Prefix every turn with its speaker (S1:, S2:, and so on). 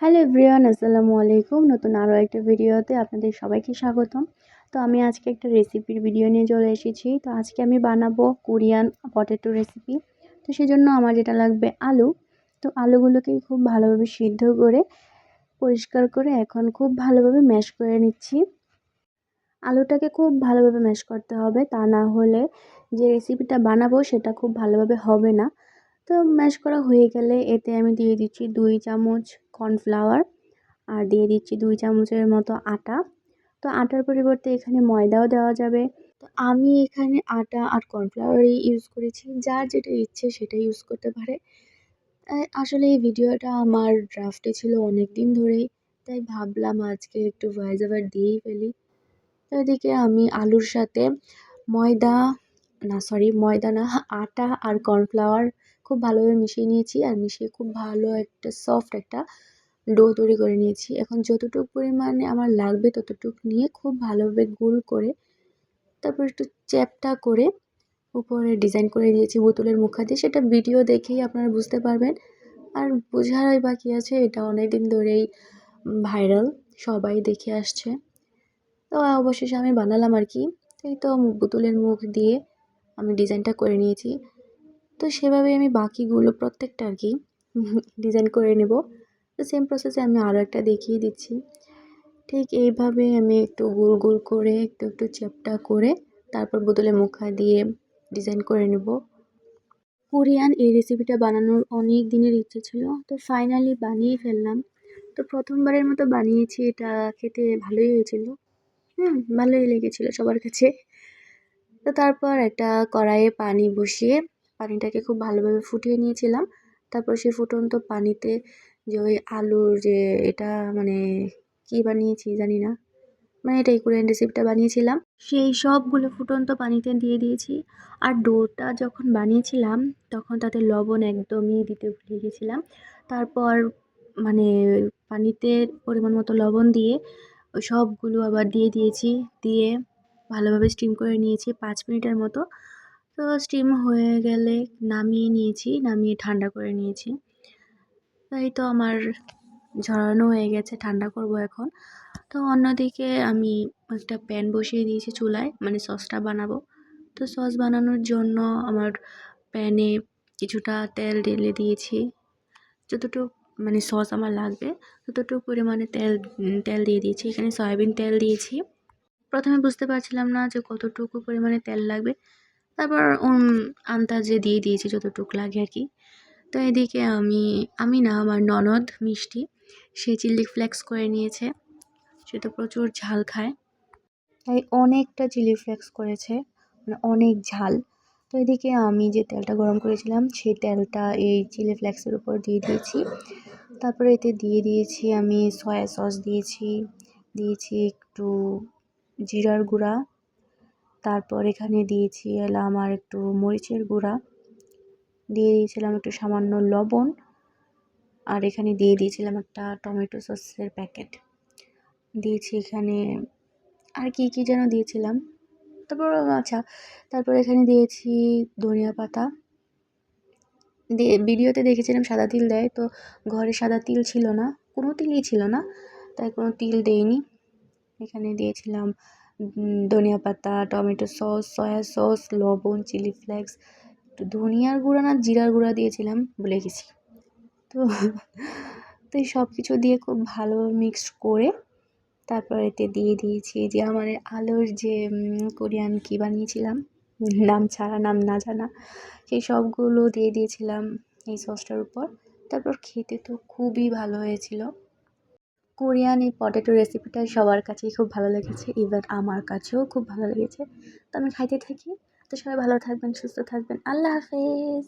S1: Hello everyone, আসসালামু আলাইকুম। নতুন আরও একটা ভিডিওতে আপনাদের সবাইকে স্বাগতম। তো আমি আজকে একটা রেসিপির ভিডিও নিয়ে চলে এসেছি। তো আজকে আমি বানাবো কোরিয়ান পটেটো রেসিপি। তো সেজন্য আমার যেটা লাগবে আলু। তো আলুগুলোকে খুব ভালোভাবে সিদ্ধ করে পরিষ্কার করে এখন খুব ভালোভাবে ম্যাশ করে নিচ্ছি। আলুটাকে খুব ভালোভাবে ম্যাশ করতে হবে, তা না হলে যে রেসিপিটা বানাবো সেটা খুব ভালোভাবে হবে না। তো ম্যাশ করা হয়ে গেলে এতে আমি দিয়ে দিচ্ছি 2 চামচ কর্নফ্লাওয়ার আর দিয়ে দিচ্ছি 2 চামচের মতো আটা। তো আটার পরিবর্তে এখানে ময়দাও দেওয়া যাবে। তো আমি এখানে আটা আর কর্নফ্লাওয়ারই ইউজ করেছি, যার যেটা ইচ্ছে সেটা ইউজ করতে পারে। আসলে এই ভিডিওটা আমার ড্রাফটে ছিল অনেক দিন ধরেই, তাই ভাবলাম আজকে একটু ভয়েস ওভার দিয়েই ফেলি। তো এদিকে আমি আলুর সাথে ময়দা না, আটা আর কর্নফ্লাওয়ার খুব ভালোভাবে মিশিয়ে নিয়েছি আর মিশিয়ে খুব ভালো একটা সফট একটা ডো তৈরি করে নিয়েছি। এখন যতটুকু পরিমাণে আমার লাগবে ততটুকু নিয়ে খুব ভালোভাবে গোল করে তারপর একটু চ্যাপ্টা করে উপরে ডিজাইন করে দিয়েছি বোতলের মুখা দিয়ে। সেটা ভিডিও দেখেই আপনারা বুঝতে পারবেন। আর বোঝারই বাকি আছে, এটা অনেকদিন ধরেই ভাইরাল, সবাই দেখে আসছে। তো অবশেষে আমি বানালাম আর কি। এই তো বোতলের মুখ দিয়ে আমি ডিজাইনটা করে নিয়েছি। তো সেভাবে আমি বাকিগুলো প্রত্যেকটা আর কি ডিজাইন করে নেব। তো সেম প্রসেসে আমি আরও একটা দেখিয়ে দিচ্ছি। ঠিক এইভাবে আমি একটু গোল গোল করে একটু একটু চ্যাপ্টা করে তারপর বোতলের মুখা দিয়ে ডিজাইন করে নেব। কোরিয়ান এই রেসিপিটা বানানোর অনেক দিনের ইচ্ছে ছিল, তো ফাইনালি বানিয়ে ফেললাম। তো প্রথমবারের মতো বানিয়েছি, এটা খেতে ভালোই হয়েছিল। ভালোই লেগেছিল সবার কাছে। তো তারপর একটা কড়াইয়ে পানি বসিয়ে পানিটাকে খুব ভালোভাবে ফুটিয়ে নিয়েছিলাম। তারপর সেই ফুটন্ত পানিতে যে ওই আলুর যে এটা মানে কি বানিয়েছি জানি না, মানে এটাই কোরিয়ান রেসিপিটা বানিয়েছিলাম, সেই সবগুলো ফুটন্ত পানিতে দিয়ে দিয়েছি। আর ডোটা যখন বানিয়েছিলাম তখন তাতে লবণ একদমই দিতে ভুলে গেছিলাম। তারপর মানে পানিতে পরিমাণ মতো লবণ দিয়ে ওই সবগুলো আবার দিয়ে দিয়েছি, দিয়ে ভালোভাবে স্টিম করে নিয়েছি 5 মিনিটের মতো। তো স্টিম হয়ে গেলে নামিয়ে নিয়েছি, নামিয়ে ঠান্ডা করে নিয়েছি। এই তো আমার ঝরানো হয়ে গেছে, ঠান্ডা করব এখন। তো অন্যদিকে আমি একটা প্যান বসিয়ে দিয়েছি চুলায়, মানে সসটা বানাবো। তো সস বানানোর জন্য আমার প্যানে কিছুটা তেল ঢেলে দিয়েছি। যতটুকু মানে সস আমার লাগবে ততটুকু পরিমাণে তেল দিয়ে দিয়েছি। এখানে সয়াবিন তেল দিয়েছি। প্রথমে বুঝতে পারছিলাম না যে কতটুকু পরিমাণে তেল লাগবে, তারপর আন্দাজে দিয়ে দিয়েছি যতটুকু লাগে আর কি। তো এদিকে আমি না, আমার ননদ মিষ্টি, সে চিলি ফ্লেক্স করে নিয়েছে। সে তো প্রচুর ঝাল খায়, তাই অনেকটা চিলি ফ্লেক্স করেছে, মানে অনেক ঝাল। তো এদিকে আমি যে তেলটা গরম করেছিলাম সেই তেলটা এই চিলি ফ্লেক্সের উপর দিয়ে দিয়েছি। তারপরে এতে দিয়ে দিয়েছি আমি সয়া সস দিয়েছি একটু জিরার গুঁড়া। তারপর এখানে দিয়েছি এলাম আর একটু মরিচের গুঁড়া, দিয়ে দিয়েছিলাম একটু সামান্য লবণ, আর এখানে দিয়ে দিয়েছিলাম একটা টমেটো সসের প্যাকেট দিয়েছি এখানে। আর কি কি যেন দিয়েছিলাম, তারপর আচ্ছা, তারপর এখানে দিয়েছি ধনিয়া পাতা। ভিডিওতে দেখেছিলাম সাদা তিল দেয়, তো ঘরে সাদা তিল ছিল না, কোনো তিলই ছিল না, তাই কোনো তিল দেইনি। এখানে দিয়েছিলাম ধনিয়া পাতা, টমেটো সস, সয়া সস, লবণ, চিলি ফ্লেক্স, একটু ধনিয়ার গুঁড়া না জিরার গুঁড়া দিয়েছিলাম, ভুলে গেছি। তো তো এই সব কিছু দিয়ে খুব ভালো মিক্সড করে তারপর এতে দিয়ে দিয়েছি যে আমার আলুর যে কোরিয়ান কী বানিয়েছিলাম, নাম না জানা, সেই সবগুলো দিয়ে দিয়েছিলাম এই সসটার উপর। তারপর খেতে তো খুবই ভালো হয়েছিল। কোরিয়ান এই পটেটো রেসিপিটা সবার কাছেই খুব ভালো লেগেছে, ইভেন আমার কাছেও খুব ভালো লেগেছে। তো আমি খাইতে থাকি। তো সবাই ভালো থাকবেন, সুস্থ থাকবেন। আল্লাহ হাফেজ।